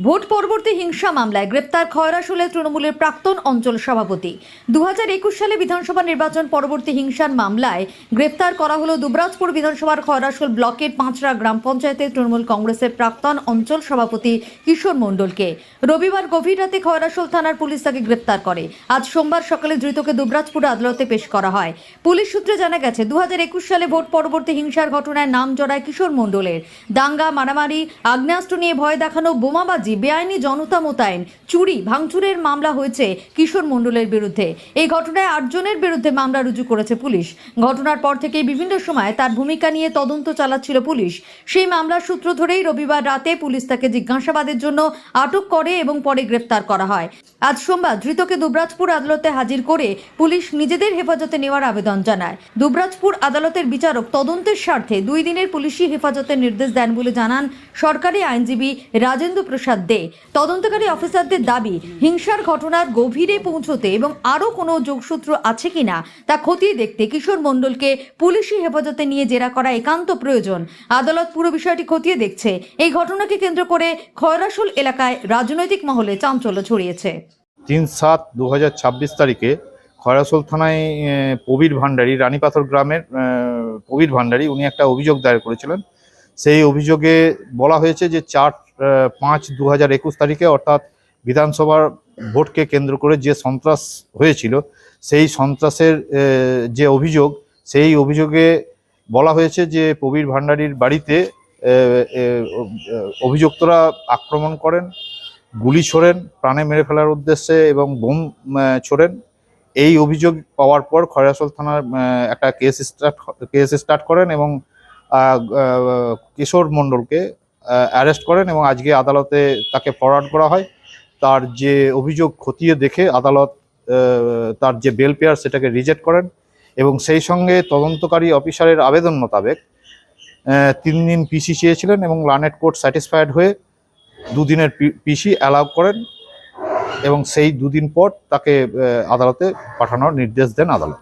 Vote পরবর্তী হিংসা মামলায় গ্রেপ্তার খয়রাশুলের তৃণমূলের প্রাক্তন অঞ্চল সভাপতি। 2021 সালে বিধানসভা নির্বাচন পরবর্তী হিংসার মামলায় গ্রেপ্তার করা হলো দুবরাজপুর বিধানসভার খয়রাশুল ব্লকের পাঁচরা গ্রাম পঞ্চায়েতের তৃণমূল কংগ্রেসের প্রাক্তন অঞ্চল সভাপতি কিশোর মণ্ডলকে। রবিবার গভীর রাতে খয়রাশুল থানার পুলিশ তাকে গ্রেপ্তার করে। আজ সোমবার সকালে ধৃতকে দুবরাজপুর আদালতে পেশ করা হয়। পুলিশ সূত্রে জানা গেছে, 2021 সালে ভোট পরবর্তী হিংসার ঘটনায় নাম জড়ায় কিশোর মণ্ডলের। দাঙ্গা, মারামারি, আগ্নেয়াস্ত্র নিয়ে ভয় দেখানো, বোমাবাজি, বেআইনি জনতা মোতায়েন, চুরি, ভাঙচুরের মামলা হয়েছে কিশোর মণ্ডলের বিরুদ্ধে। এই ঘটনায় 8 জনের বিরুদ্ধে মামলা রুজু করেছে পুলিশ। ঘটনার পর থেকেই বিভিন্ন সময় তার ভূমিকা নিয়ে তদন্ত চালাচ্ছিল পুলিশ। সেই মামলার সূত্র ধরেই রবিবার রাতে পুলিশ তাকে জিজ্ঞাসাবাদের জন্য আটক করে এবং পরে গ্রেপ্তার করা হয়। আজ সোমবার ধৃতকে দুবরাজপুর আদালতে হাজির করে পুলিশ নিজেদের হেফাজতে নেওয়ার আবেদন জানায়। দুবরাজপুর আদালতের বিচারক তদন্তের স্বার্থে 2 দিনের পুলিশি হেফাজতের নির্দেশ দেন বলে জানান সরকারি আইনজীবী রাজেন্দ্র প্রসাদ দে। তদন্তকারী অফিসারদের দাবি, হিংসার ঘটনার গভীরে পৌঁছতে এবং আরও কোনো যোগসূত্র আছে কিনা তা খতিয়ে দেখতে কিশোর মণ্ডলকে পুলিশি হেফাজতে নিয়ে জেরা করা একান্ত প্রয়োজন। আদালত পুরো বিষয়টি খতিয়ে দেখছে। এই ঘটনাকে কেন্দ্র করে খয়রাশুল এলাকায় রাজনৈতিক মহলে চাঞ্চল্য ছড়িয়েছে। 3/7/2026 তারিখে খয়রাশুল থানায় প্রবীর ভান্ডারী, রানীপাথর গ্রামের প্রবীর ভান্ডারী, উনি একটা অভিযোগ দায়ের করেছিলেন। সেই অভিযোগে বলা হয়েছে যে 4/5/2021 তারিখে অর্থাৎ বিধানসভার ভোটকে কেন্দ্র করে যে সন্ত্রাস হয়েছিল, সেই সন্ত্রাসের যে অভিযোগ, সেই অভিযোগে বলা হয়েছে যে প্রবীর ভান্ডারীর বাড়িতে অভিযুক্তরা আক্রমণ করেন, গুলি ছোড়েন প্রাণে মেরে ফেলার উদ্দেশ্যে এবং বোম ছোড়েন। এই অভিযোগ পাওয়ার পর খয়রাশুল থানার একটা কেস স্টার্ট করেন এবং কিশোর মণ্ডলকে অ্যারেস্ট করেন এবং আজকে আদালতে তাকে ফরওয়ার্ড করা হয়। তার যে অভিযোগ খতিয়ে দেখে আদালত তার যে বেল পেয়ার সেটাকে রিজেক্ট করেন এবং সেই সঙ্গে তদন্তকারী অফিসারের আবেদন মোতাবেক 3 দিন পিসি চেয়েছিলেন এবং লার্নেড কোর্ট স্যাটিসফাইড হয়ে 2 দিনের পিসি অ্যালাউ করেন এবং সেই 2 দিন পর তাকে আদালতে পাঠানোর নির্দেশ দেন আদালত।